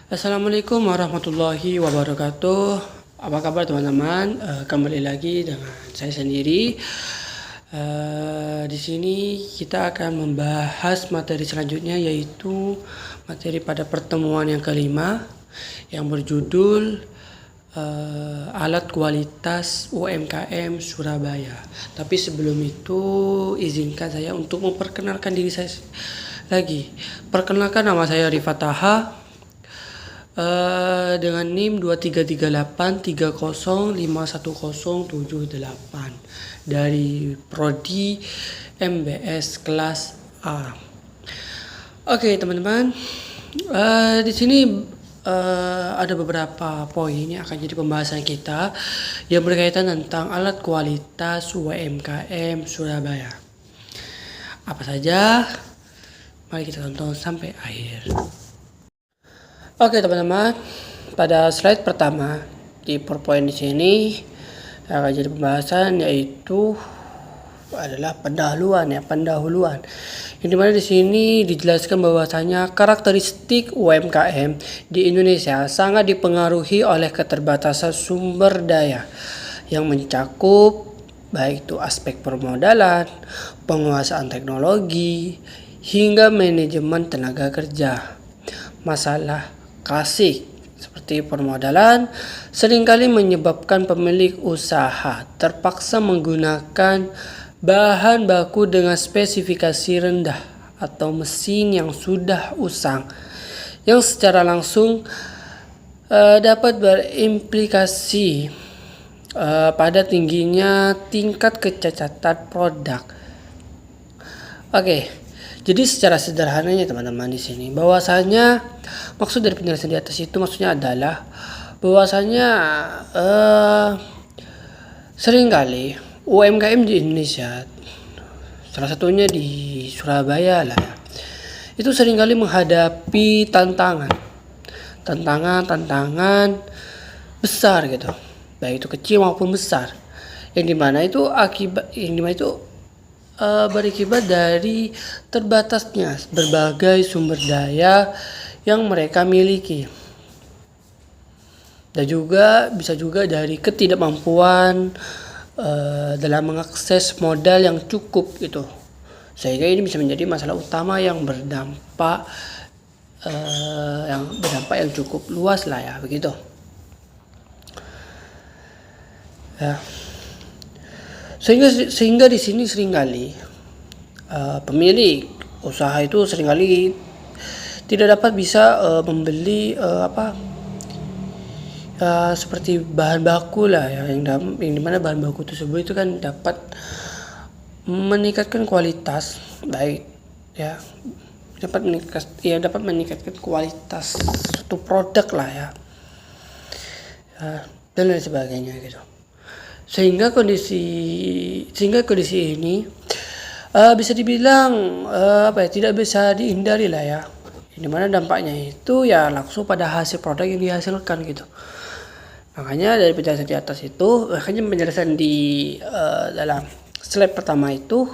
Assalamualaikum warahmatullahi wabarakatuh. Apa kabar teman-teman? Kembali lagi dengan saya sendiri. Di sini kita akan membahas materi selanjutnya, yaitu materi pada pertemuan yang kelima yang berjudul alat kualitas UMKM Surabaya. Tapi sebelum itu izinkan saya untuk memperkenalkan diri saya lagi. Perkenalkan, nama saya Rifat Taha. Dengan NIM 233830510078 dari Prodi MBS kelas A. Oke teman-teman, di sini ada beberapa poin yang akan jadi pembahasan kita yang berkaitan tentang alat kualitas UMKM Surabaya. Apa saja? Mari kita tonton sampai akhir. Oke teman-teman, pada slide pertama di PowerPoint di sini akan jadi pembahasan, yaitu adalah pendahuluan. Yang dimana di sini dijelaskan bahwasanya karakteristik UMKM di Indonesia sangat dipengaruhi oleh keterbatasan sumber daya yang mencakup baik itu aspek permodalan, penguasaan teknologi, hingga manajemen tenaga kerja. Masalah klasik seperti permodalan seringkali menyebabkan pemilik usaha terpaksa menggunakan bahan baku dengan spesifikasi rendah atau mesin yang sudah usang, yang secara langsung dapat berimplikasi pada tingginya tingkat kecacatan produk. Oke, jadi secara sederhananya teman-teman di sini bahwasanya maksud dari penjelasan di atas itu maksudnya adalah bahwasanya seringkali UMKM di Indonesia, salah satunya di Surabaya lah ya, itu seringkali menghadapi tantangan besar gitu, baik itu kecil maupun besar, yang dimana itu berakibat dari terbatasnya berbagai sumber daya yang mereka miliki, dan juga bisa juga dari ketidakmampuan dalam mengakses modal yang cukup gitu, sehingga ini bisa menjadi masalah utama yang berdampak yang cukup luas lah ya, begitu ya. Sehingga di sini seringkali pemilik usaha itu seringkali tidak dapat bisa membeli seperti bahan baku lah ya, yang dimana bahan baku tersebut itu kan dapat meningkatkan kualitas baik ya, dapat meningkatkan kualitas suatu produk lah ya, dan lain sebagainya gitu. Sehingga kondisi ini bisa dibilang tidak bisa dihindari lah ya, dimana dampaknya itu ya langsung pada hasil produk yang dihasilkan gitu. Makanya dari penjelasan di atas itu, penjelasan di dalam slide pertama itu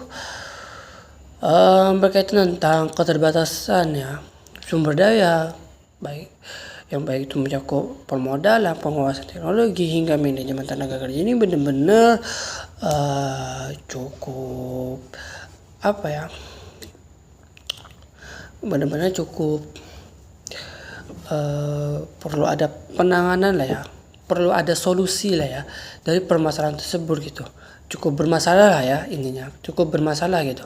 berkaitan tentang keterbatasan ya sumber daya, baik itu mencakup permodalan, penguasaan teknologi, hingga manajemen tenaga kerja. Ini benar-benar cukup perlu ada penanganan lah ya, perlu ada solusi lah ya dari permasalahan tersebut gitu. Cukup bermasalah gitu.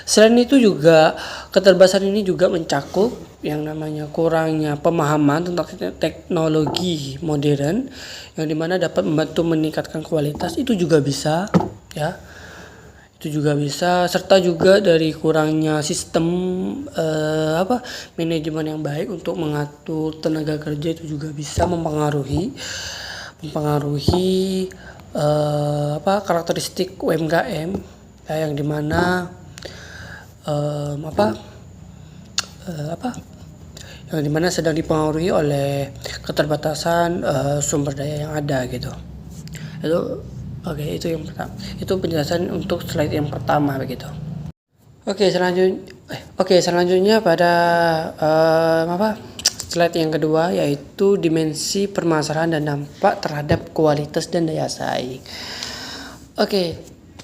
Selain itu juga keterbatasan ini juga mencakup yang namanya kurangnya pemahaman tentang teknologi modern, yang dimana dapat membantu meningkatkan kualitas, itu juga bisa ya. Serta juga dari kurangnya sistem manajemen yang baik untuk mengatur tenaga kerja, itu juga bisa mempengaruhi karakteristik UMKM ya, yang dimana sedang dipengaruhi oleh keterbatasan sumber daya yang ada gitu. Itu yang pertama. Itu penjelasan untuk slide yang pertama begitu. Selanjutnya pada slide yang kedua yaitu dimensi permasalahan dan dampak terhadap kualitas dan daya saing. Oke,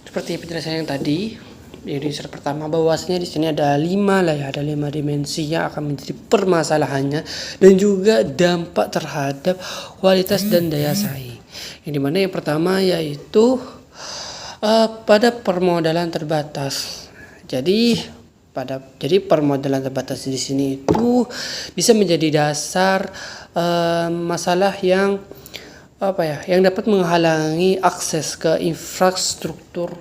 seperti penjelasan yang tadi, jadi slide pertama bahwasanya di sini ada 5 lah ya, ada 5 dimensi yang akan menjadi permasalahannya dan juga dampak terhadap kualitas dan daya saing. Yang dimana yang pertama yaitu pada permodalan terbatas. Jadi permodalan terbatas di sini itu bisa menjadi dasar masalah yang yang dapat menghalangi akses ke infrastruktur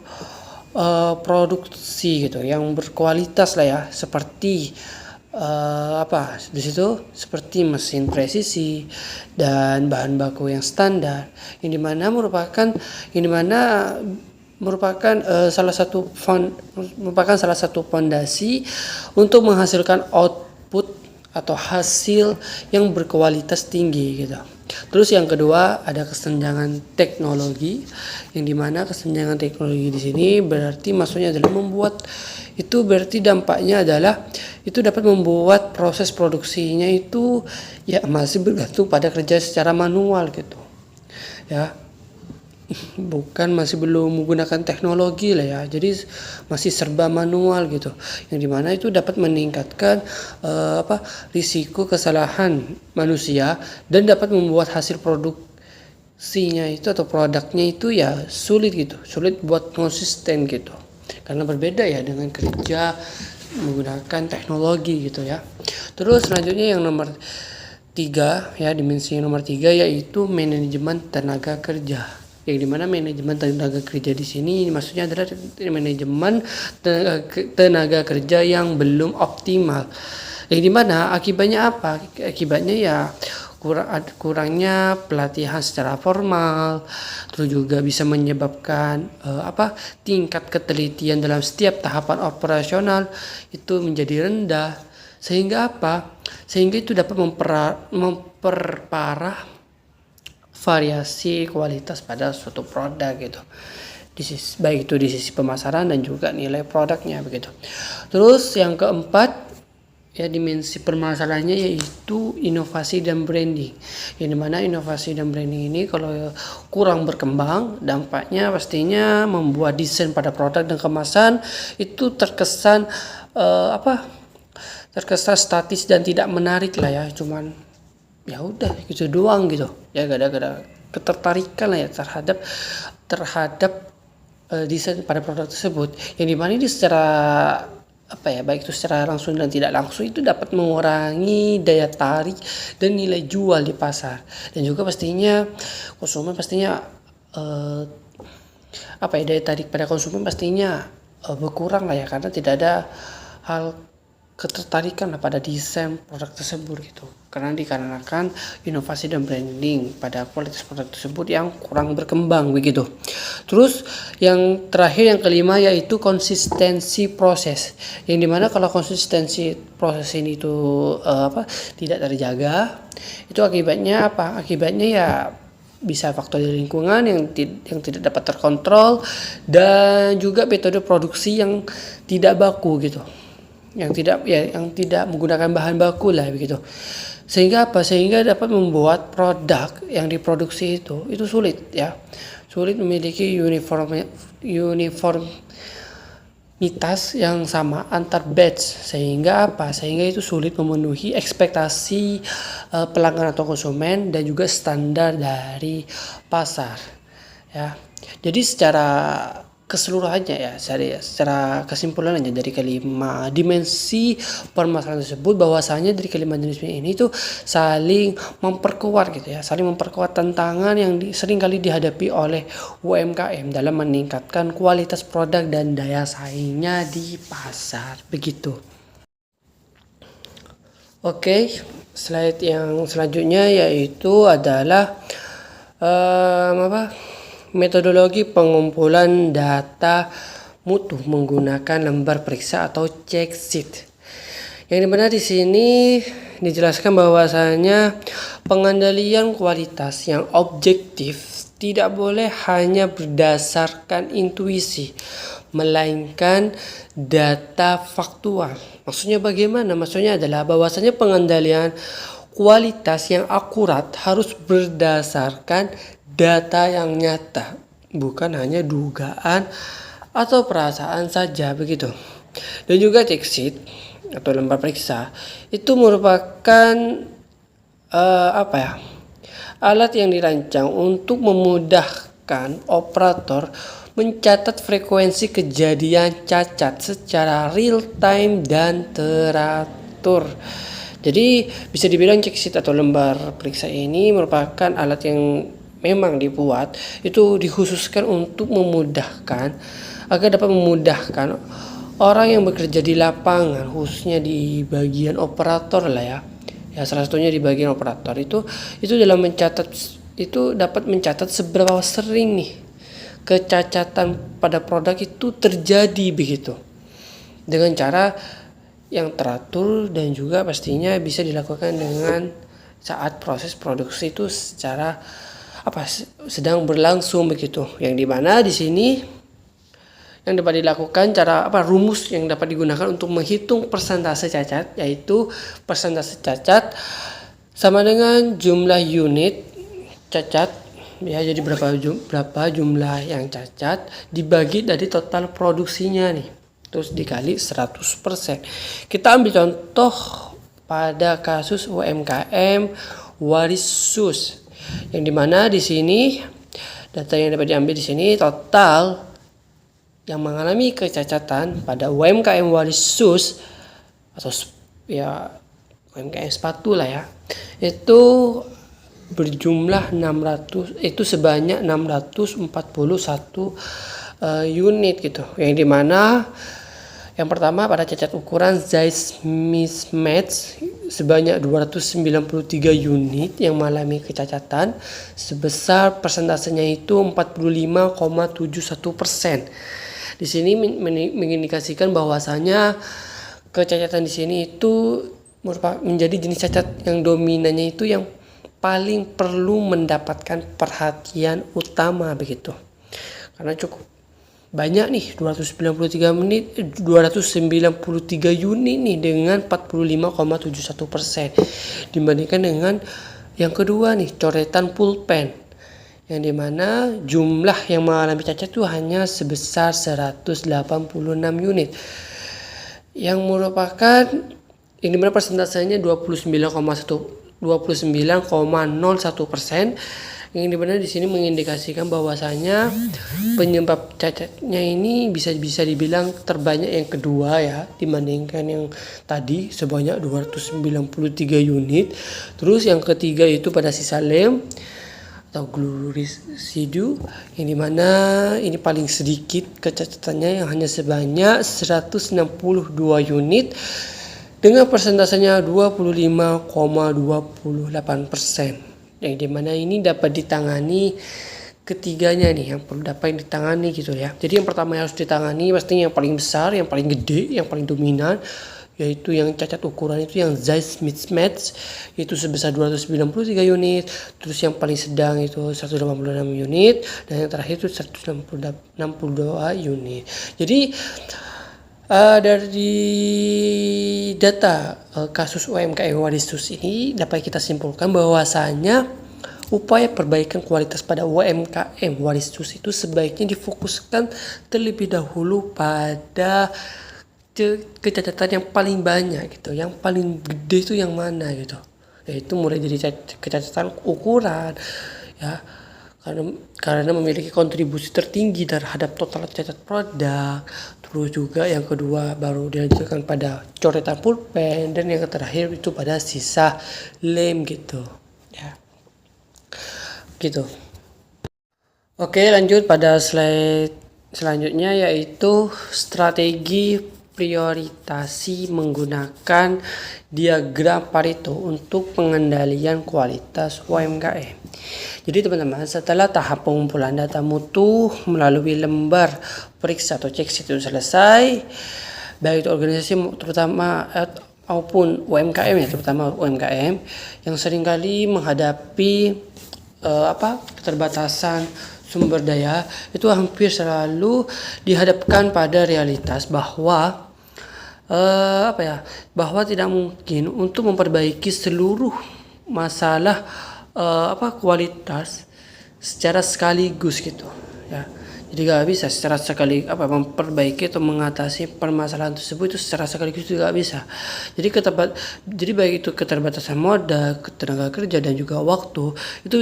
produksi gitu yang berkualitas lah ya, seperti di situ seperti mesin presisi dan bahan baku yang standar, yang dimana merupakan salah satu fondasi untuk menghasilkan output atau hasil yang berkualitas tinggi gitu. Terus yang kedua ada kesenjangan teknologi, yang dimana kesenjangan teknologi di sini maksudnya adalah dampaknya adalah itu dapat membuat proses produksinya itu ya masih bergantung pada kerja secara manual gitu ya. Masih belum menggunakan teknologi lah ya, jadi masih serba manual gitu, yang dimana itu dapat meningkatkan risiko kesalahan manusia dan dapat membuat hasil produksinya itu atau produknya itu ya sulit buat konsisten gitu, karena berbeda ya dengan kerja menggunakan teknologi gitu ya. Terus selanjutnya yang nomor 3 ya, dimensi yang nomor 3 yaitu manajemen tenaga kerja. Yang dimana manajemen tenaga kerja di sini maksudnya adalah manajemen tenaga kerja yang belum optimal. Yang dimana akibatnya apa? Akibatnya ya kurangnya pelatihan secara formal, terus juga bisa menyebabkan tingkat ketelitian dalam setiap tahapan operasional itu menjadi rendah, sehingga itu dapat memperparah variasi kualitas pada suatu produk gitu, baik itu di sisi pemasaran dan juga nilai produknya begitu. Terus yang keempat ya, dimensi permasalahannya yaitu inovasi dan branding, yang dimana inovasi dan branding ini kalau kurang berkembang, dampaknya pastinya membuat desain pada produk dan kemasan itu terkesan statis dan tidak menarik lah ya, cuman ya udah gitu doang gitu ya, gak ada ketertarikan lah ya terhadap desain pada produk tersebut, yang dimana ini secara baik itu secara langsung dan tidak langsung itu dapat mengurangi daya tarik dan nilai jual di pasar, dan juga pastinya konsumen daya tarik pada konsumen pastinya berkurang lah ya, karena tidak ada hal ketertarikan pada desain produk tersebut gitu, karena dikarenakan inovasi dan branding pada kualitas produk tersebut yang kurang berkembang begitu. Terus yang terakhir yang kelima yaitu konsistensi proses, yang dimana kalau konsistensi proses ini itu tidak terjaga, itu akibatnya ya bisa faktor dari lingkungan yang tidak dapat terkontrol, dan juga metode produksi yang tidak baku gitu, yang tidak menggunakan bahan baku lah begitu, sehingga dapat membuat produk yang diproduksi itu sulit memiliki uniformitas yang sama antar batch, sehingga itu sulit memenuhi ekspektasi pelanggan atau konsumen dan juga standar dari pasar ya. Jadi secara keseluruhannya ya, secara kesimpulannya dari kelima dimensi permasalahan tersebut, bahwasanya dari kelima dimensi ini tuh saling memperkuat tantangan yang sering kali dihadapi oleh UMKM dalam meningkatkan kualitas produk dan daya saingnya di pasar begitu. Oke, slide yang selanjutnya yaitu adalah metodologi pengumpulan data mutu menggunakan lembar periksa atau check sheet. Yang dimana di sini dijelaskan bahwasanya pengendalian kualitas yang objektif tidak boleh hanya berdasarkan intuisi, melainkan data faktual. Maksudnya bagaimana? Maksudnya adalah bahwasanya pengendalian kualitas yang akurat harus berdasarkan data yang nyata, bukan hanya dugaan atau perasaan saja begitu. Dan juga check sheet atau lembar periksa itu merupakan alat yang dirancang untuk memudahkan operator mencatat frekuensi kejadian cacat secara real time dan teratur. Jadi bisa dibilang check sheet atau lembar periksa ini merupakan alat yang memang dibuat itu dikhususkan untuk memudahkan agar dapat memudahkan orang yang bekerja di lapangan, khususnya di bagian operator lah ya. Ya salah satunya di bagian operator itu dalam mencatat itu dapat mencatat seberapa sering nih kecacatan pada produk itu terjadi begitu. Dengan cara yang teratur dan juga pastinya bisa dilakukan dengan saat proses produksi itu secara sedang berlangsung begitu. Yang dimana di sini yang dapat dilakukan rumus yang dapat digunakan untuk menghitung persentase cacat, yaitu persentase cacat sama dengan jumlah unit cacat ya, jadi berapa jumlah yang cacat dibagi dari total produksinya nih, terus dikali 100%. Kita ambil contoh pada kasus UMKM Warisus, yang dimana di sini data yang dapat diambil di sini total yang mengalami kecacatan pada UMKM Warisus atau ya UMKM sepatu lah ya, itu berjumlah 600, itu sebanyak 641 unit gitu. Yang dimana yang pertama pada cacat ukuran size mismatch sebanyak 293 unit yang mengalami kecacatan sebesar persentasenya itu 45,71%. Di sini mengindikasikan bahwasanya kecacatan di sini itu menjadi jenis cacat yang dominannya itu yang paling perlu mendapatkan perhatian utama begitu. Karena cukup banyak nih 293 unit nih dengan 45,71% dibandingkan dengan yang kedua nih coretan pulpen, yang dimana jumlah yang mengalami cacat itu hanya sebesar 186 unit yang merupakan yang dimana persentasenya 29,01%, yang dimana di sini mengindikasikan bahwasanya penyebab cacatnya ini bisa dibilang terbanyak yang kedua ya, dibandingkan yang tadi sebanyak 293 unit. Terus yang ketiga itu pada sisa lem atau glue residue, yang dimana ini paling sedikit kecacatannya yang hanya sebanyak 162 unit dengan persentasenya 25,28%. Yang dimana ini dapat ditangani ketiganya nih, yang perlu dapat ditangani gitu ya. Jadi yang pertama yang harus ditangani pastinya yang paling besar, yang paling gede, yang paling dominan, yaitu yang cacat ukuran itu yang size mismatch, itu sebesar 293 unit. Terus yang paling sedang itu 186 unit, dan yang terakhir itu 162 unit. Jadi dari data kasus UMKM Warisus ini dapat kita simpulkan bahwasanya upaya perbaikan kualitas pada UMKM Warisus itu sebaiknya difokuskan terlebih dahulu pada kecacatan yang paling banyak gitu, yang paling gede itu yang mana gitu, yaitu mulai dari kecacatan ukuran ya, karena memiliki kontribusi tertinggi terhadap total cacat produk. Terus juga yang kedua baru dilanjutkan pada coretan pulpen, dan yang terakhir itu pada sisa lem gitu ya, gitu. Oke, lanjut pada slide selanjutnya, yaitu strategi prioritasi menggunakan diagram Pareto untuk pengendalian kualitas UMKM. Jadi teman-teman, setelah tahap pengumpulan data mutu melalui lembar periksa atau check sheet itu selesai, baik itu organisasi terutama maupun UMKM ya, terutama UMKM yang seringkali menghadapi keterbatasan sumber daya, itu hampir selalu dihadapkan pada realitas bahwa bahwa tidak mungkin untuk memperbaiki seluruh masalah kualitas secara sekaligus gitu ya. Jadi gak bisa secara memperbaiki atau mengatasi permasalahan tersebut itu secara sekaligus juga gak bisa. Jadi baik itu keterbatasan modal, tenaga kerja dan juga waktu itu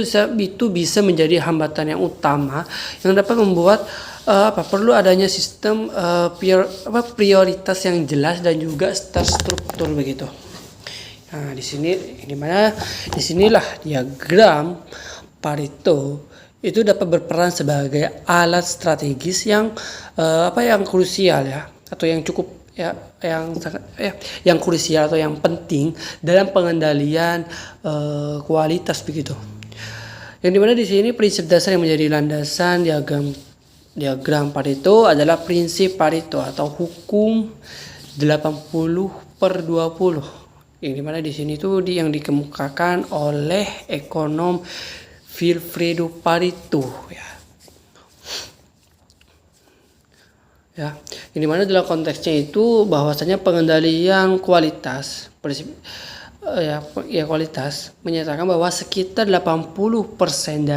bisa menjadi hambatan yang utama yang dapat membuat perlu adanya sistem prioritas yang jelas dan juga terstruktur begitu. Nah, disinilah diagram Pareto itu dapat berperan sebagai alat strategis yang krusial ya, atau yang cukup ya, yang krusial atau yang penting dalam pengendalian kualitas begitu. Yang dimana di sini prinsip dasar yang menjadi landasan diagram Pareto adalah prinsip Pareto atau hukum 80/20. Yang dimana di sini tuh yang dikemukakan oleh ekonom Vilfredo Pareto ya. Yang dimana dalam konteksnya itu bahwasanya pengendalian kualitas kualitas menyatakan bahwa sekitar 80%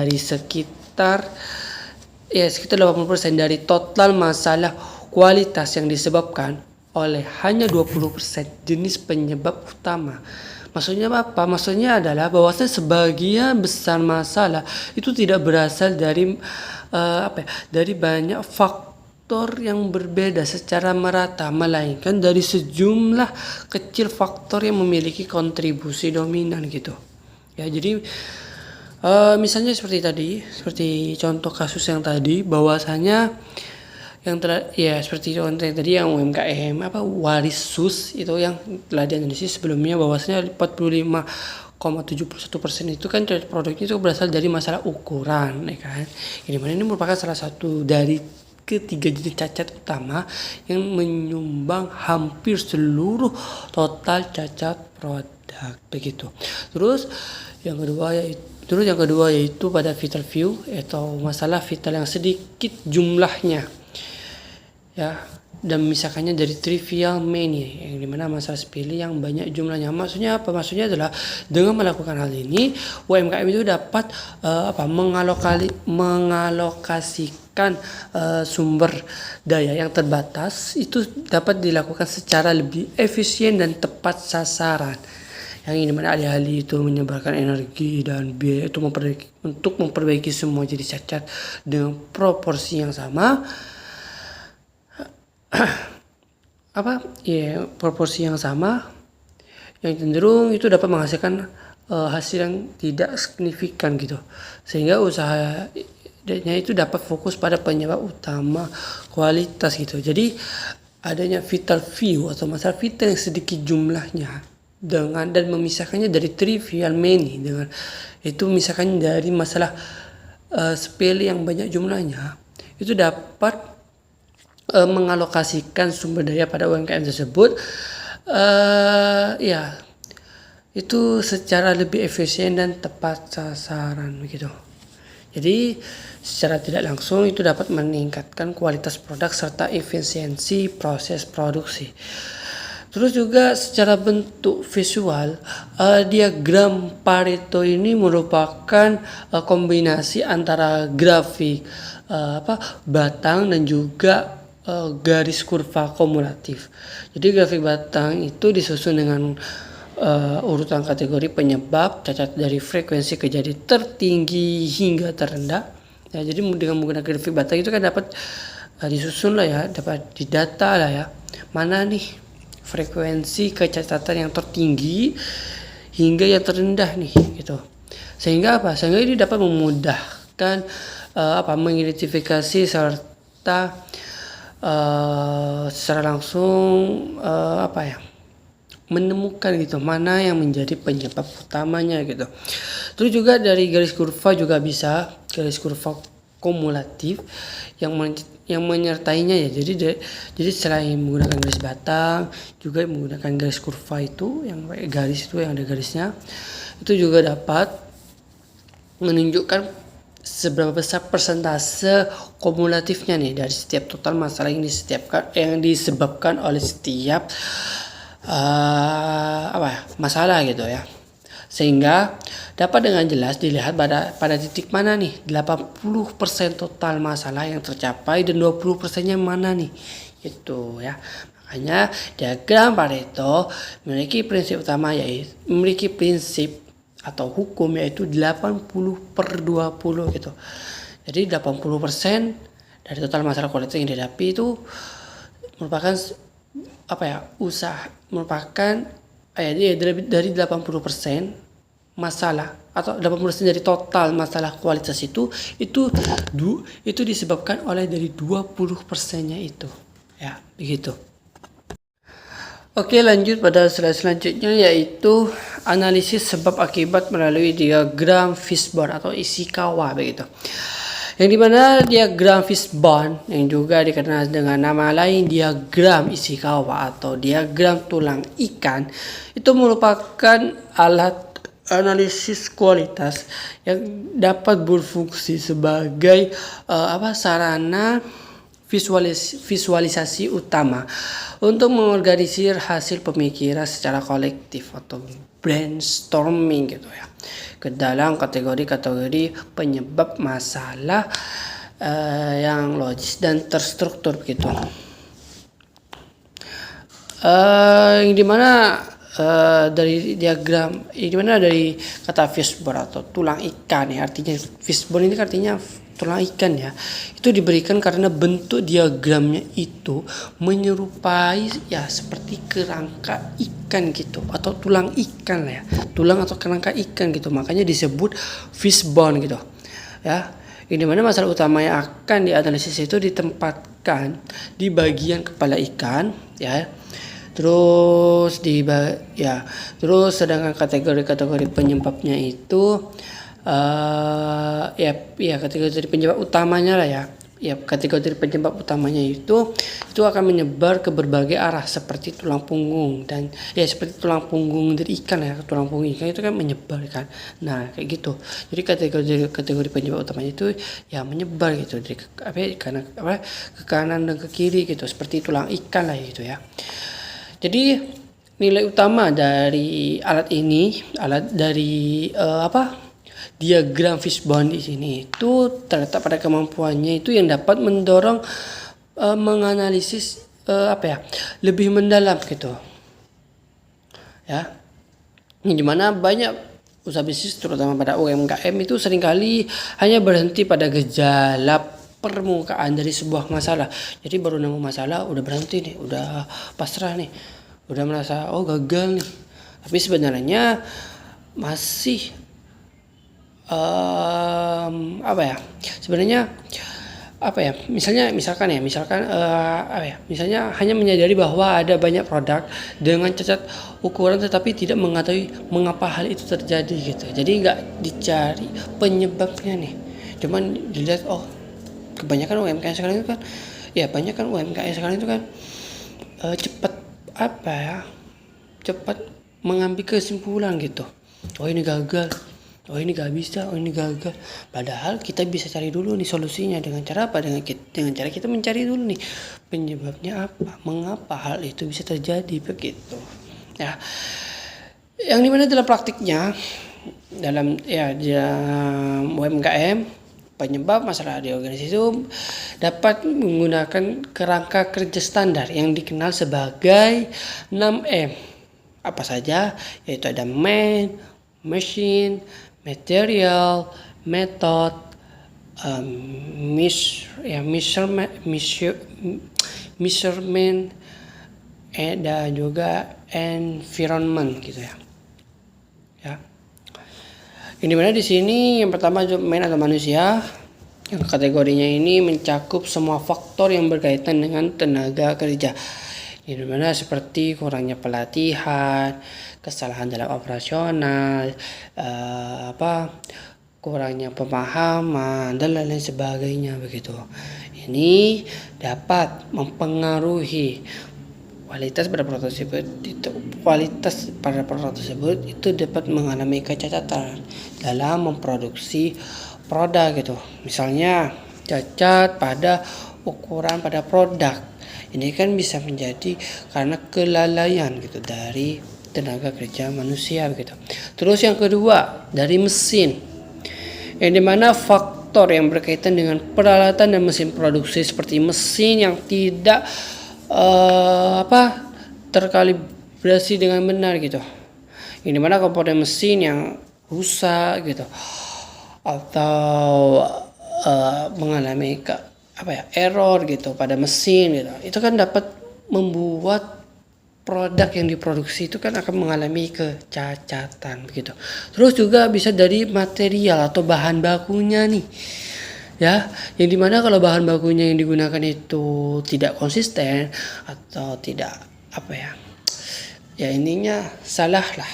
dari total masalah kualitas yang disebabkan oleh hanya 20% jenis penyebab utama. Maksudnya apa? Maksudnya adalah bahwasanya sebagian besar masalah itu tidak berasal dari banyak faktor yang berbeda secara merata, melainkan dari sejumlah kecil faktor yang memiliki kontribusi dominan gitu. Ya, jadi misalnya seperti contoh kasus yang tadi, bahwasanya seperti contoh yang tadi yang UMKM Warisus itu yang telah dianalisis sebelumnya, bahwasanya 45,71% itu kan produknya itu berasal dari masalah ukuran, ya kan? Ini mana ini merupakan salah satu dari ketiga jenis cacat utama yang menyumbang hampir seluruh total cacat produk begitu. Terus yang kedua yaitu pada vital few atau masalah vital yang sedikit jumlahnya ya, dan memisahkannya dari trivial many yang dimana masalah sepele yang banyak jumlahnya. Maksudnya apa? Maksudnya adalah dengan melakukan hal ini UMKM itu dapat mengalokasikan sumber daya yang terbatas itu dapat dilakukan secara lebih efisien dan tepat sasaran. Yang ini mana alih-alih itu menyebarkan energi dan biaya itu untuk memperbaiki semua jenis cacat dengan proporsi yang sama. Proporsi yang sama yang cenderung itu dapat menghasilkan hasil yang tidak signifikan gitu, sehingga usahanya itu dapat fokus pada penyebab utama kualitas gitu. Jadi adanya vital few atau masalah vital yang sedikit jumlahnya dan memisahkannya dari trivial many dengan itu misalkan dari masalah sepele yang banyak jumlahnya itu dapat mengalokasikan sumber daya pada UMKM tersebut itu secara lebih efisien dan tepat sasaran begitu. Jadi secara tidak langsung itu dapat meningkatkan kualitas produk serta efisiensi proses produksi. Terus juga secara bentuk visual, diagram Pareto ini merupakan kombinasi antara grafik batang dan juga garis kurva kumulatif. Jadi grafik batang itu disusun dengan urutan kategori penyebab cacat dari frekuensi kejadian tertinggi hingga terendah. Ya, jadi dengan menggunakan grafik batang itu kan dapat disusun lah ya, dapat didata lah ya, mana nih frekuensi kecacatan yang tertinggi hingga yang terendah nih gitu. Sehingga ini dapat memudahkan mengidentifikasi serta secara langsung menemukan gitu mana yang menjadi penyebab utamanya gitu. Terus juga dari garis kurva juga bisa garis kurva kumulatif yang menyertainya ya. Jadi selain menggunakan garis batang juga menggunakan garis kurva itu yang garis itu yang ada garisnya itu juga dapat menunjukkan seberapa besar persentase kumulatifnya nih dari setiap total masalah yang disebabkan oleh setiap masalah gitu ya. Sehingga dapat dengan jelas dilihat pada titik mana nih 80% total masalah yang tercapai dan 20%-nya mana nih. Itu ya. Makanya diagram Pareto memiliki prinsip utama, yaitu memiliki prinsip atau hukum yaitu 80/20 gitu. Jadi 80% dari total masalah kualitas yang dihadapi itu merupakan dari 80% masalah atau 80% dari total masalah kualitas itu disebabkan oleh dari 20%-nya itu. Ya, begitu. Oke, lanjut pada slide selanjutnya, yaitu analisis sebab akibat melalui diagram Fishbone atau Ishikawa begitu. Yang dimana diagram Fishbone yang juga dikenal dengan nama lain diagram Ishikawa atau diagram tulang ikan itu merupakan alat analisis kualitas yang dapat berfungsi sebagai sarana visualisasi utama untuk mengorganisir hasil pemikiran secara kolektif atau brainstorming gitu ya, ke dalam kategori-kategori penyebab masalah yang logis dan terstruktur begitu. Yang dimana dari diagram, yang dimana dari kata fishbone atau tulang ikan ya, artinya fishbone ini artinya tulang ikan ya, itu diberikan karena bentuk diagramnya itu menyerupai ya seperti kerangka ikan gitu atau tulang ikan lah ya, tulang atau kerangka ikan gitu, makanya disebut fishbone gitu ya. Ini mana masalah utama yang akan dianalisis itu ditempatkan di bagian kepala ikan ya. Terus sedangkan kategori-kategori penyebabnya itu kategori penyebab utamanya lah ya. Ya, kategori penyebab utamanya itu akan menyebar ke berbagai arah seperti tulang punggung dan seperti tulang punggung dari ikan ya, tulang punggung ikan itu kan menyebar kan. Nah, kayak gitu. Jadi kategori penyebab utamanya itu ya menyebar gitu dari ke kanan dan ke kiri gitu, seperti tulang ikan lah gitu ya. Jadi nilai utama dari diagram Fishbone di sini itu terletak pada kemampuannya itu yang dapat mendorong menganalisis lebih mendalam gitu. Ya. Yang dimana banyak usaha bisnis terutama pada UMKM itu seringkali hanya berhenti pada gejala permukaan dari sebuah masalah. Jadi baru nemu masalah udah berhenti nih, udah pasrah nih, udah merasa gagal nih. Tapi sebenarnya masih misalnya hanya menyadari bahwa ada banyak produk dengan cacat ukuran tetapi tidak mengetahui mengapa hal itu terjadi gitu. Jadi nggak dicari penyebabnya nih, cuman dilihat kebanyakan UMKM sekarang itu kan cepat mengambil kesimpulan gitu. Ini gagal, ini gak bisa, ini gagal. Padahal kita bisa cari dulu nih solusinya dengan cara apa? Dengan cara kita mencari dulu nih penyebabnya apa, mengapa hal itu bisa terjadi begitu. Ya, yang dimana dalam praktiknya dalam UMKM penyebab masalah di organisasi itu dapat menggunakan kerangka kerja standar yang dikenal sebagai 6M. Apa saja? Yaitu ada man, machine, material, method, measurement, dan juga environment gitu ya. Ini mana di sini yang pertama man atau manusia, yang kategorinya ini mencakup semua faktor yang berkaitan dengan tenaga kerja. Di mana seperti kurangnya pelatihan, kesalahan dalam operasional, kurangnya pemahaman dan lain-lain sebagainya begitu. Ini dapat mempengaruhi kualitas pada produk tersebut itu dapat mengalami kecacatan dalam memproduksi produk gitu. Misalnya cacat pada ukuran pada produk. Ini kan bisa menjadi karena kelalaian gitu dari tenaga kerja manusia begitu. Terus yang kedua dari mesin, yang dimana faktor yang berkaitan dengan peralatan dan mesin produksi seperti mesin yang tidak terkalibrasi dengan benar gitu. Yang dimana komponen mesin yang rusak gitu atau mengalami error gitu pada mesin gitu. Itu kan dapat membuat produk yang diproduksi itu kan akan mengalami kecacatan begitu. Terus juga bisa dari material atau bahan bakunya nih. Ya, yang dimana kalau bahan bakunya yang digunakan itu tidak konsisten atau tidak ya intinya salah lah.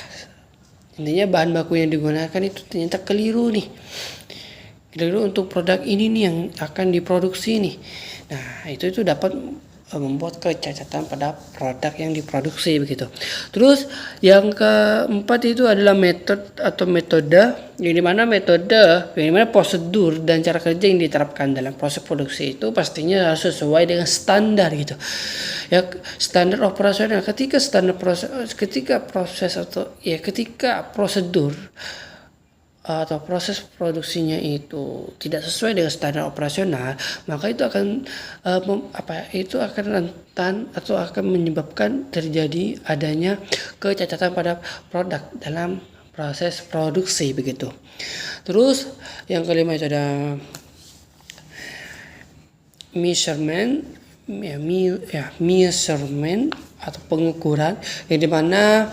Intinya bahan baku yang digunakan itu ternyata keliru nih. Keliru untuk produk ini nih yang akan diproduksi nih. Nah, itu dapat membuat kecacatan pada produk yang diproduksi begitu. Terus yang keempat itu adalah metode, yang dimana prosedur dan cara kerja yang diterapkan dalam proses produksi itu pastinya harus sesuai dengan standar gitu. Ya, standar operasional. Ketika prosedur atau proses produksinya itu tidak sesuai dengan standar operasional, maka itu akan rentan atau akan menyebabkan terjadi adanya kecacatan pada produk dalam proses produksi begitu. Terus yang kelima itu ada measurement atau pengukuran, yang dimana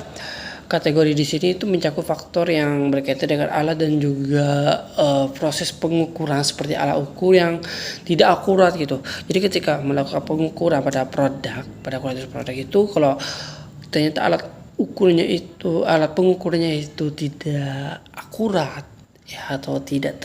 kategori di sini itu mencakup faktor yang berkaitan dengan alat dan juga proses pengukuran seperti alat ukur yang tidak akurat gitu. Jadi ketika melakukan pengukuran pada kualitas produk itu, kalau ternyata alat pengukurannya itu tidak akurat ya, atau tidak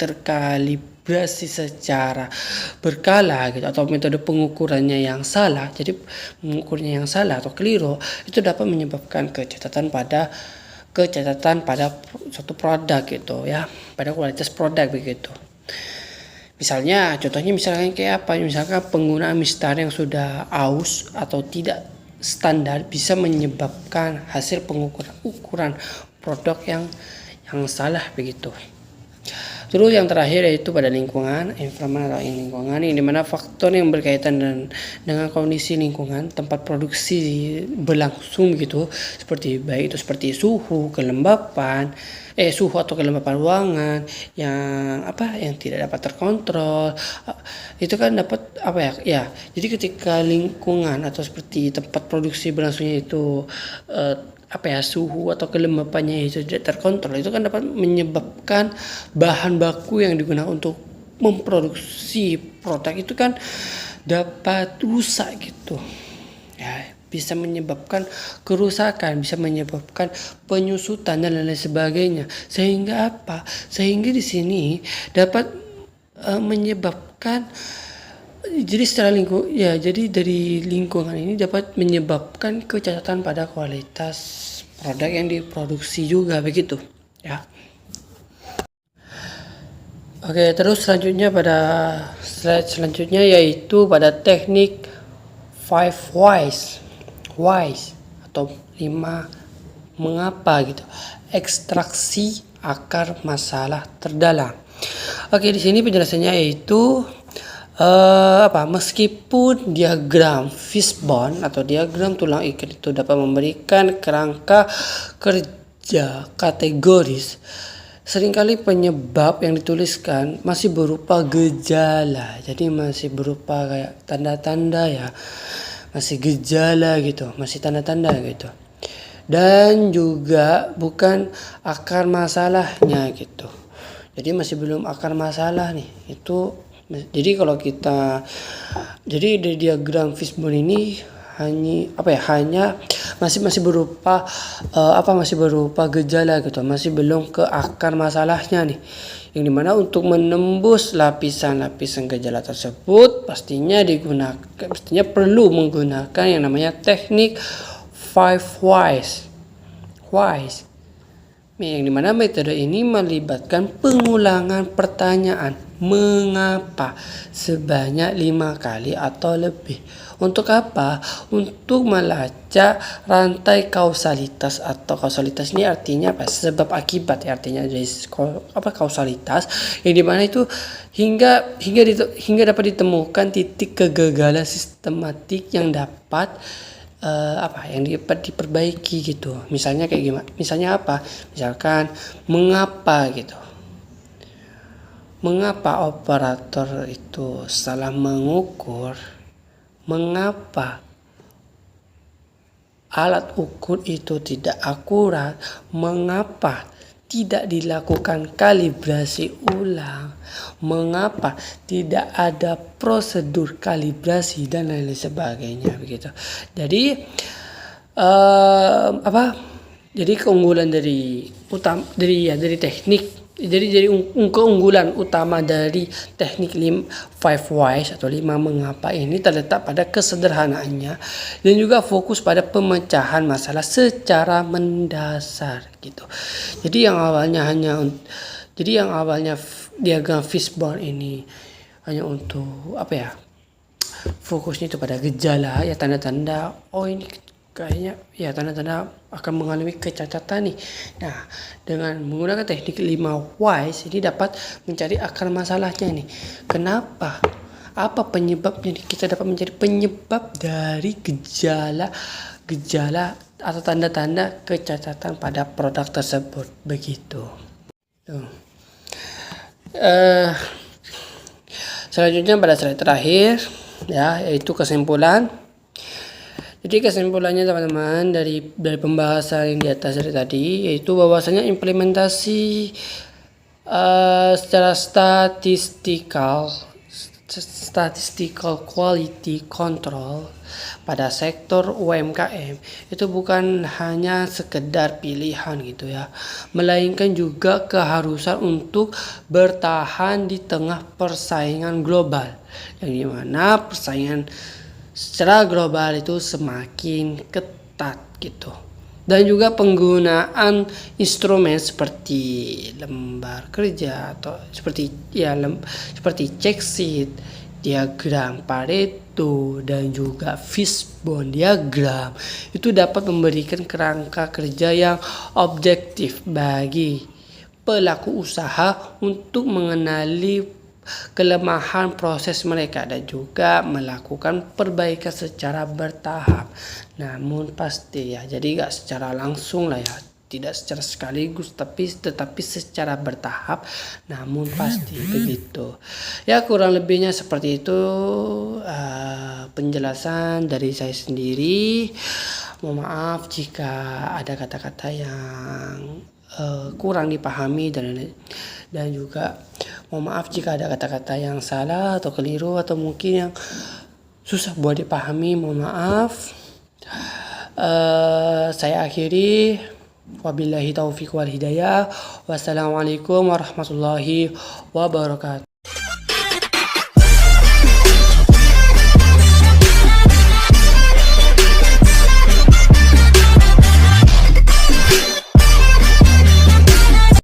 terkalibrasi secara berkala gitu, atau metode pengukurannya yang salah, jadi mengukurnya yang salah atau keliru, itu dapat menyebabkan kecacatan pada suatu produk gitu ya, pada kualitas produk begitu. Contohnya kayak apa? Misalkan penggunaan mistar yang sudah aus atau tidak standar bisa menyebabkan hasil pengukuran produk yang salah begitu. Terus yang terakhir yaitu pada lingkungan, environment atau lingkungan, yang dimana faktor yang berkaitan dengan kondisi lingkungan tempat produksi berlangsung gitu, seperti suhu, kelembapan ruangan yang tidak dapat terkontrol. Itu kan dapat jadi ketika lingkungan atau seperti tempat produksi berlangsungnya itu suhu atau kelembapannya itu tidak terkontrol, itu kan dapat menyebabkan bahan baku yang digunakan untuk memproduksi produk itu kan dapat rusak gitu ya, bisa menyebabkan kerusakan, bisa menyebabkan penyusutan dan lain sebagainya, sehingga di sini dapat menyebabkan jadi dari lingkungan ini dapat menyebabkan kecacatan pada kualitas produk yang diproduksi juga begitu ya. Oke, terus selanjutnya pada slide selanjutnya yaitu pada teknik 5 whys atau 5 mengapa gitu. Ekstraksi akar masalah terdalam. Oke, di sini penjelasannya yaitu meskipun diagram fishbone atau diagram tulang ikan itu dapat memberikan kerangka kerja kategoris, seringkali penyebab yang dituliskan masih berupa gejala. Jadi masih berupa kayak tanda-tanda ya, masih gejala gitu, masih tanda-tanda gitu, dan juga bukan akar masalahnya gitu. Jadi masih belum akar masalah nih itu. Jadi kalau dari diagram fishbone ini hanya masih berupa gejala gitu, masih belum ke akar masalahnya nih. Yang dimana untuk menembus lapisan-lapisan gejala tersebut pastinya perlu menggunakan yang namanya teknik 5 whys. yang dimana metode ini melibatkan pengulangan pertanyaan mengapa sebanyak 5 kali atau lebih. Untuk apa? Untuk melacak rantai kausalitas, atau kausalitas ini artinya apa? Sebab akibat, artinya dari kausalitas yang dimana itu hingga dapat ditemukan titik kegagalan sistematik yang dapat yang dapat diperbaiki gitu. Misalnya kayak gimana? Misalnya apa? Misalkan mengapa gitu. Mengapa operator itu salah mengukur? Mengapa alat ukur itu tidak akurat? Mengapa tidak dilakukan kalibrasi ulang? Mengapa tidak ada prosedur kalibrasi dan lain sebagainya begitu. Jadi Jadi keunggulan dari teknik. Jadi keunggulan utama dari teknik 5 whys atau 5 mengapa ini terletak pada kesederhanaannya dan juga fokus pada pemecahan masalah secara mendasar gitu. Jadi yang awalnya diagram fishbone ini hanya untuk fokusnya itu pada gejala, ya tanda-tanda ini kayaknya ya tanda-tanda akan mengalami kecacatan nih. Nah, dengan menggunakan teknik 5 whys ini dapat mencari akar masalahnya nih. Kenapa? Apa penyebabnya nih? Kita dapat mencari penyebab dari gejala atau tanda-tanda kecacatan pada produk tersebut begitu. Selanjutnya pada slide terakhir ya, yaitu kesimpulan. Jadi kesimpulannya teman-teman dari pembahasan yang di atas dari tadi, yaitu bahwasanya implementasi secara statistical quality control pada sektor UMKM itu bukan hanya sekedar pilihan gitu ya, melainkan juga keharusan untuk bertahan di tengah persaingan global, yang dimana persaingan secara global itu semakin ketat gitu. Dan juga penggunaan instrumen seperti lembar kerja atau seperti check sheet, diagram Pareto dan juga fishbone diagram itu dapat memberikan kerangka kerja yang objektif bagi pelaku usaha untuk mengenali kelemahan proses mereka dan juga melakukan perbaikan secara bertahap. Namun pasti ya, jadi gak secara langsung lah ya, tidak secara sekaligus tetapi secara bertahap, namun pasti begitu. Ya kurang lebihnya seperti itu penjelasan dari saya sendiri. Mohon maaf jika ada kata-kata yang kurang dipahami dan juga mohon maaf jika ada kata-kata yang salah atau keliru atau mungkin yang susah buat dipahami. Mohon maaf. Saya akhiri. Wabillahi taufiq wal hidayah. Wassalamualaikum warahmatullahi wabarakatuh.